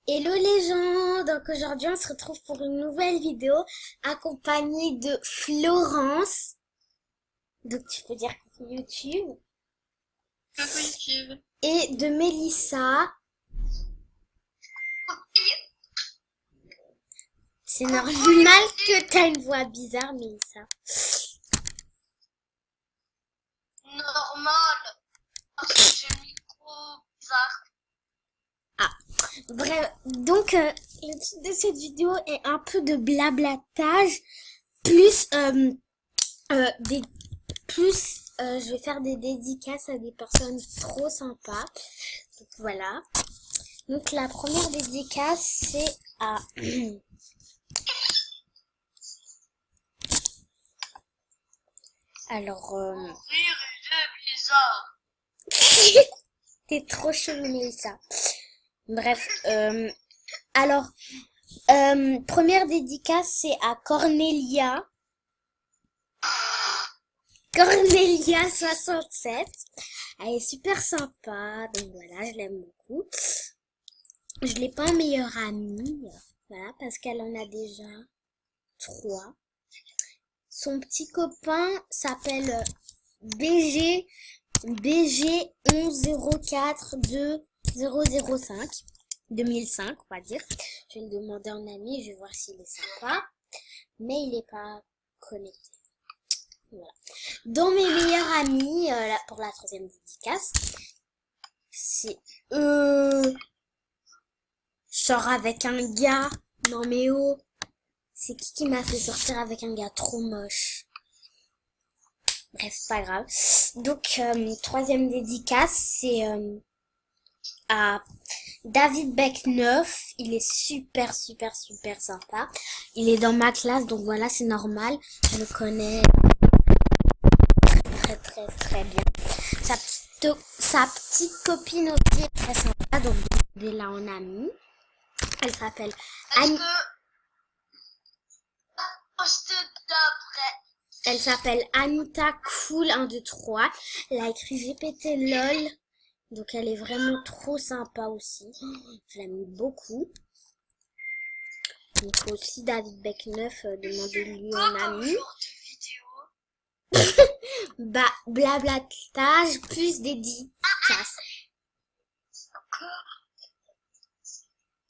Hello les gens, donc aujourd'hui on se retrouve pour une nouvelle vidéo accompagnée de Florence, donc tu peux dire coucou YouTube, Coucou YouTube. et de Mélissa. C'est normal que t'as une voix bizarre Mélissa. Normal. Parce que j'ai le micro bizarre. Bref, donc le titre de cette vidéo est un peu de blablatage, plus je vais faire des dédicaces à des personnes trop sympas. Donc voilà. Donc la première dédicace c'est à alors Rire est bizarre. t'es trop chelou Mélissa. Bref, alors première dédicace c'est à Cornelia 67. Elle est super sympa, donc voilà, je l'aime beaucoup. Je l'ai pas en meilleure amie, voilà, parce qu'elle en a déjà 3. Son petit copain s'appelle BG 11042005 2005, on va dire. Je vais le demander en ami, je vais voir s'il est sympa, mais il est pas connecté. Voilà. Dans mes meilleurs amis, pour la troisième dédicace, c'est genre avec un gars. Non mais oh, c'est qui m'a fait sortir avec un gars trop moche? Bref, c'est pas grave. Donc troisième dédicace, c'est à David Beck 9. Il est super sympa. Il est dans ma classe, donc voilà, c'est normal. Je le connais très bien. Sa petite copine aussi est très sympa, donc il est là en ami. Elle s'appelle Annie. Poste d'après. Elle s'appelle Anita Cool 1, 2, 3. Elle a écrit GPT LOL. Donc elle est vraiment trop sympa aussi. Je l'aime beaucoup. Donc aussi David Beck 9, demandez-lui en ami. Bah, blablatage plus dédicace.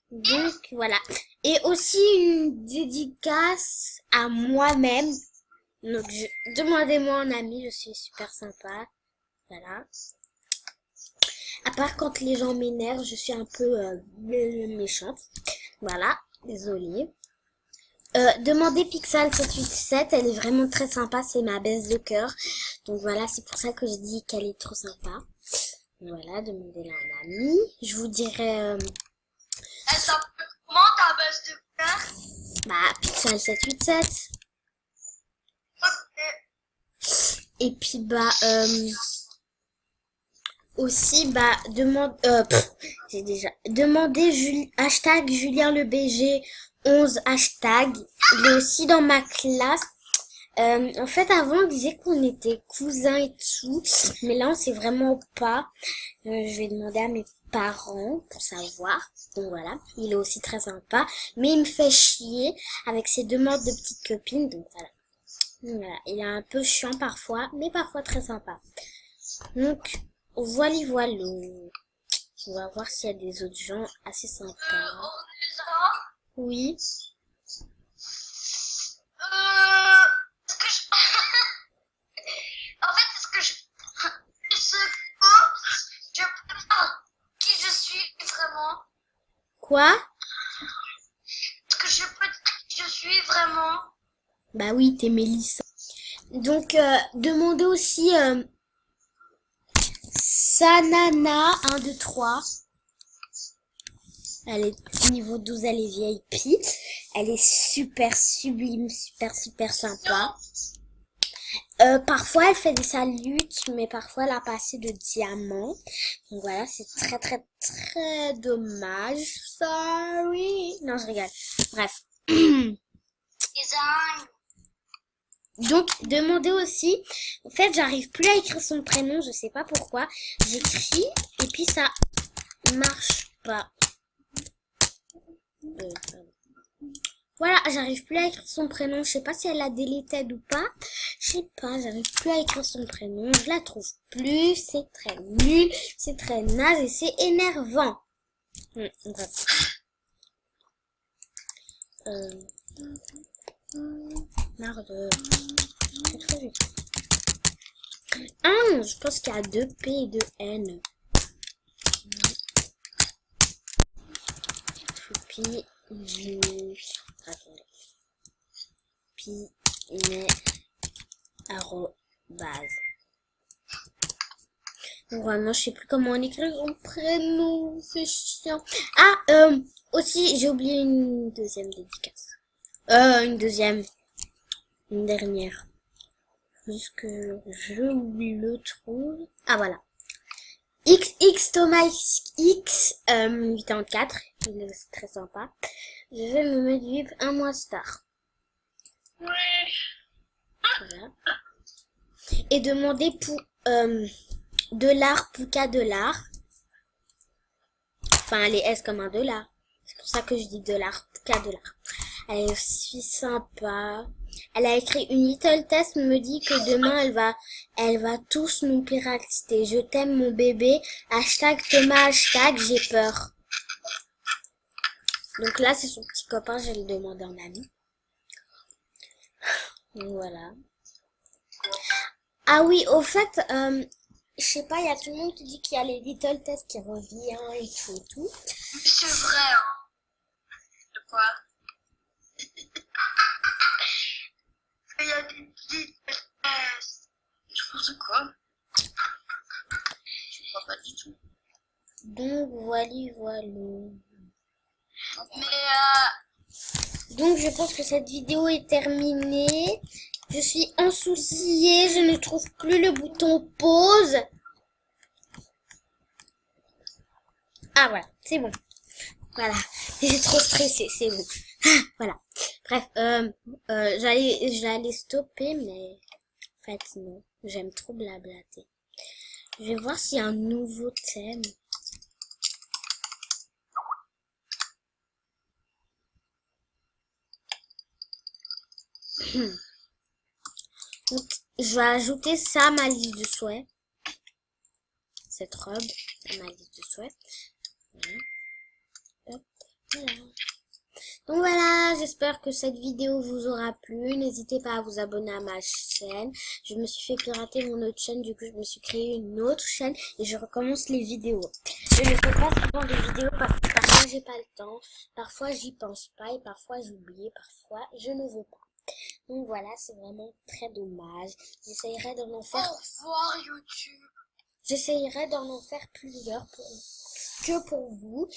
Donc voilà. Et aussi une dédicace à moi-même. Donc demandez-moi en ami, je suis super sympa. Voilà. À part quand les gens m'énervent, je suis un peu méchante. Voilà, désolée. Demandez Pixel 787, elle est vraiment très sympa, c'est ma baisse de cœur. Donc voilà, c'est pour ça que je dis qu'elle est trop sympa. Voilà, demandez-la en ami. Je vous dirai... Elle s'appelle comment ta baisse de cœur? bah, Pixel 787. Ok. Et puis, bah... aussi, bah, j'ai déjà demandé hashtag Julien le BG 11 hashtag. Il est aussi dans ma classe. En fait, avant, on disait qu'on était cousins et tout, mais là, on sait vraiment pas. Je vais demander à mes parents pour savoir. Donc voilà, il est aussi très sympa, mais il me fait chier avec ses demandes de petites copines. Donc voilà. Voilà, il est un peu chiant parfois, mais parfois très sympa. Donc voilà. On va voir s'il y a des autres gens assez sympas. Ornella, Oui. est-ce que je... En fait, est-ce que je peux dire qui je suis vraiment? Quoi? Est-ce que je peux dire qui je suis vraiment? Bah oui, t'es Mélissa. Donc demandez aussi Sanana 1, 2, 3. Elle est niveau 12, elle est VIP. Elle est super sublime, super sympa. Parfois elle fait des salutes, mais parfois elle a pas assez de diamants. Donc voilà, c'est très dommage. Sorry. Non, je rigole. Bref. Design. Donc, demandez aussi. En fait, j'arrive plus à écrire son prénom, je sais pas pourquoi. J'écris et puis ça marche pas. Pardon. Voilà, j'arrive plus à écrire son prénom. Je sais pas si elle a délété ou pas. Je sais pas, j'arrive plus à écrire son prénom. Je la trouve plus. C'est très nul, c'est très naze et c'est énervant. Bref. Merde. Ah, je pense qu'il y a 2 P et 2 N. Choupi, attendez. Pinet, arrobase. Vraiment, je sais plus comment on écrit son prénom, c'est chiant. Ah, aussi, j'ai oublié une deuxième dédicace. Une dernière. Juste que je le trouve. Ah, voilà. XX Thomas X 84, il est très sympa. Je vais me mettre vivre un mois star. Oui. Voilà. Et demander pour $, Pouka $. Enfin, les S comme un $. C'est pour ça que je dis $, Pouka $. Elle est aussi sympa. Elle a écrit une little test, me dit que demain elle va tous nous pirater. Je t'aime mon bébé. Hashtag Thomas, hashtag j'ai peur. Donc là, c'est son petit copain, je vais le demander en ami. Donc voilà. Ah oui, au fait, je sais pas, il y a tout le monde qui dit qu'il y a les little tests qui reviennent et tout et tout. C'est vrai, hein. De quoi? Il y a des petites tests. Je pense quoi? Je crois pas du tout. Donc voilà. Mais Donc je pense que cette vidéo est terminée. Je suis ensouciée, je ne trouve plus le bouton pause. Ah voilà, c'est bon. Voilà, j'ai trop stressé, c'est bon. Ah, voilà. Bref, j'allais stopper, mais en fait non, j'aime trop blablater. Je vais voir s'il y a un nouveau thème. Donc, je vais ajouter ça à ma liste de souhaits. Cette robe à ma liste de souhaits. Voilà. Hop, voilà. Donc voilà, j'espère que cette vidéo vous aura plu. N'hésitez pas à vous abonner à ma chaîne. Je me suis fait pirater mon autre chaîne, du coup je me suis créé une autre chaîne et je recommence les vidéos. Je ne fais pas souvent de vidéos parce que parfois j'ai pas le temps, parfois j'y pense pas et parfois j'oublie, parfois je ne veux pas. Donc voilà, c'est vraiment très dommage. J'essayerai d'en en faire... au revoir YouTube. J'essayerai d'en en faire plusieurs que pour vous.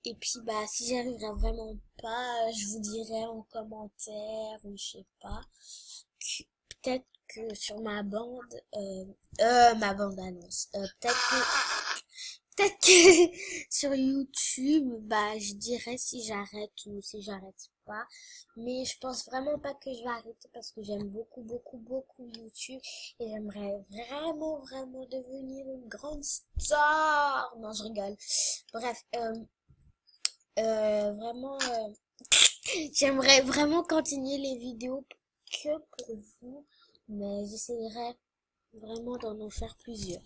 Et puis bah si j'y arriverai vraiment pas, je vous dirai en commentaire ou je sais pas. Peut-être que sur ma bande annonce. Peut-être que sur YouTube, bah je dirais si j'arrête ou si j'arrête pas. Mais je pense vraiment pas que je vais arrêter parce que j'aime beaucoup YouTube et j'aimerais vraiment devenir une grande star. Non, je rigole. Bref, j'aimerais vraiment continuer les vidéos que pour vous, mais j'essaierai vraiment d'en faire plusieurs.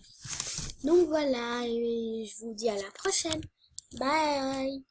Donc voilà, et je vous dis à la prochaine. Bye!